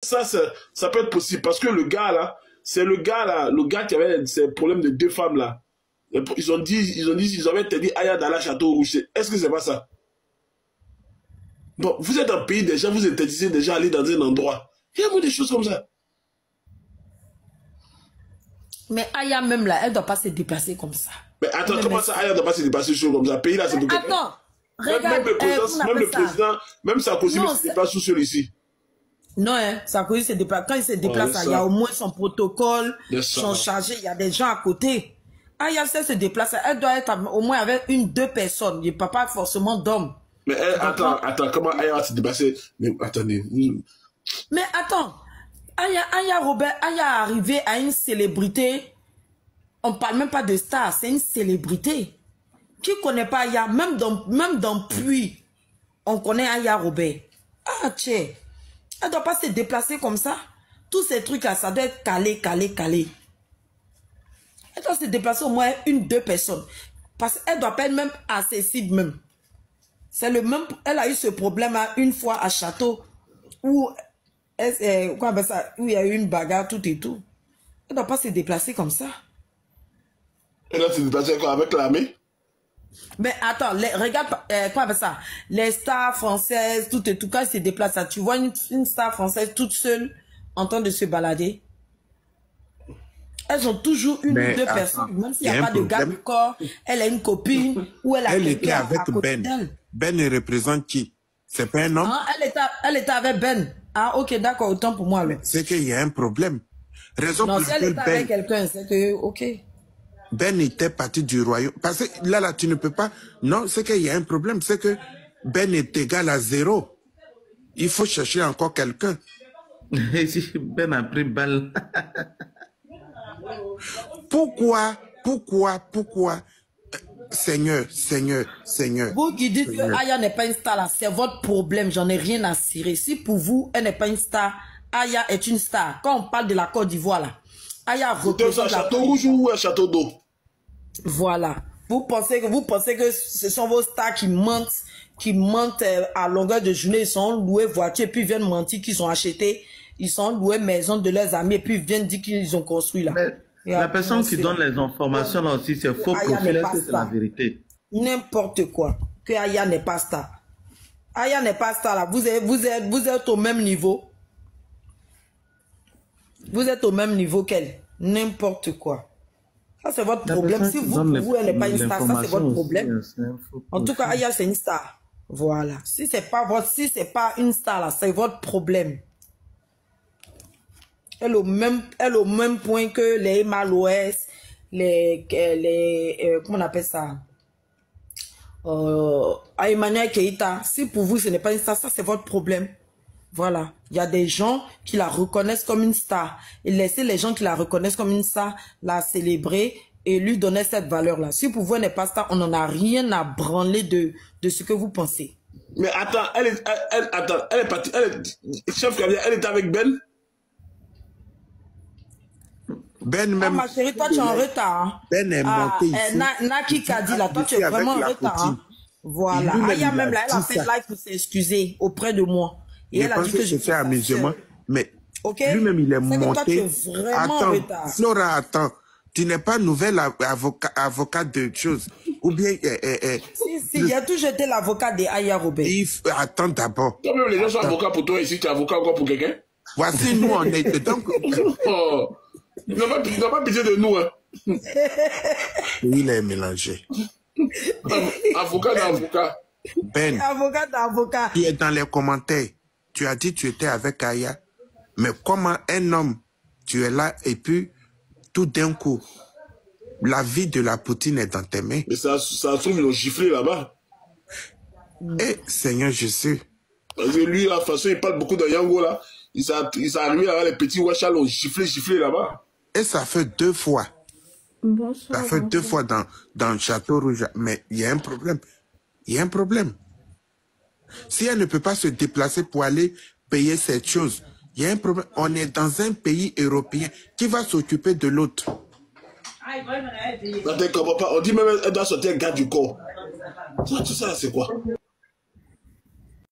Ça peut être possible parce que le gars là, c'est le gars qui avait ces problèmes de deux femmes là. Ils avaient interdit Aya dans la Château Rouge. Est-ce que c'est pas ça? Bon, vous êtes un pays déjà, vous interdisez déjà aller dans un endroit. Il y a des choses comme ça. Mais Aya même là, elle ne doit pas se déplacer comme ça. Mais attends, comment ça Aya ne doit pas se déplacer comme ça? Pays là, c'est tout. Attends, regarde, même le président, même Sarkozy ne se déplace tout seul ici. Non, hein, Sarkozy se déplace. Quand il se déplace, il y a au moins son protocole, son chargé, il y a des gens à côté. Aya, si elle se déplace, elle doit être au moins avec deux personnes. Il n'y a pas forcément d'hommes. Mais attends, comment Aya va se déplacer? Mais attendez. Mais attends, Aya Robert, Aya est arrivé à une célébrité. On ne parle même pas de star, c'est une célébrité. Qui ne connaît pas Aya? Même dans Puy, on connaît Aya Robert. Ah, tiens. Elle ne doit pas se déplacer comme ça. Tous ces trucs-là, ça doit être calé. Elle doit se déplacer au moins deux personnes. Parce qu'elle ne doit pas être même accessible même. C'est le même. Elle a eu ce problème une fois à Château où il y a eu une bagarre, tout et tout. Elle ne doit pas se déplacer comme ça. Elle doit se déplacer avec l'armée? Mais attends, regarde, les stars françaises, tout et tout, quand elles se déplacent, tu vois une star française toute seule en train de se balader. Elles ont toujours une ou deux personnes, même s'il n'y a pas de gars du corps, elle a une copine ou elle a Elle était avec Ben. Ben représente qui? C'est pas un homme? Ah, elle était avec Ben. Ah, ok, d'accord, autant pour moi. C'est qu'il y a un problème. Raison non, pour si elle était avec quelqu'un, c'est que, ok. Ben était parti du royaume. Parce que là, tu ne peux pas. Non, c'est qu'il y a un problème. C'est que Ben est égal à 0. Il faut chercher encore quelqu'un. Ben a pris balle. Pourquoi Seigneur. Vous qui dites que Aya n'est pas une star là, c'est votre problème, j'en ai rien à cirer. Si pour vous, elle n'est pas une star, Aya est une star. Quand on parle de la Côte d'Ivoire là, Aya représente la Château Rouge ou un château d'eau? Voilà. Vous pensez que ce sont vos stars qui mentent à longueur de journée, ils sont loués voitures, puis viennent mentir qu'ils ont acheté, ils sont loués maison de leurs amis, et puis viennent dire qu'ils ont construit là. Mais la personne qui donne les informations là aussi, c'est faux profil, c'est la vérité. N'importe quoi. Que Aya n'est pas star. Aya n'est pas star là. Vous êtes au même niveau. Vous êtes au même niveau qu'elle. N'importe quoi. Ça, c'est votre problème. Si vous, elle n'est pas une star, ça, c'est votre problème. En tout cas, Aya, c'est une star. Voilà. Si c'est pas une star, là, c'est votre problème. Elle est au même point que les Maloès, comment on appelle ça? Emmanuel Keïta. Si pour vous, ce n'est pas une star, ça, c'est votre problème. Voilà. Il y a des gens qui la reconnaissent comme une star. Et laissez les gens qui la reconnaissent comme une star la célébrer et lui donner cette valeur-là. Si pour vous, elle n'est pas star, on n'en a rien à branler de ce que vous pensez. Mais attends, elle est partie. Chef Gabriel, elle était avec Ben? Ben même. Ah, ma chérie, toi, tu es en retard. Hein? Ben est monté ici. Naki Kadi, là, toi, tu es vraiment en retard. Hein? Voilà. Aya même là, elle a fait live pour s'excuser auprès de moi. Et elle a dit que je fais amusement. Mais okay? Lui-même, il est monté. Toi, tu es vraiment en retard. Flora, attends. Tu n'es pas nouvelle avocat de choses. Ou bien... Si, il a toujours été l'avocat de Aya Robert. Attends d'abord. Toi-même, les gens sont avocats pour toi ici, tu es avocat encore pour quelqu'un? Voici, nous, on est... Donc... Oh. Il n'a pas pitié de nous, hein. Il est mélangé. Avocat d'avocat. Ben, avocat d'avocat. Tu es dans les commentaires. Tu as dit que tu étais avec Aya. Mais comment un homme, tu es là et puis tout d'un coup, la vie de la poutine est dans tes mains. Mais ça se trouve, ils l'ont giflé là-bas. Eh, Seigneur Jésus. Parce que lui, de toute façon, il parle beaucoup de Yango là. Il s'est arrivé là, les petits Wachal l'ont giflé là-bas. Et ça fait 2 fois. Bonsoir. Ça fait 2 fois dans le Château Rouge. Mais il y a un problème. Il y a un problème. Si elle ne peut pas se déplacer pour aller payer cette chose, il y a un problème. On est dans un pays européen qui va s'occuper de l'autre. On dit même qu'elle doit sortir un garde du corps. Tout ça, c'est quoi?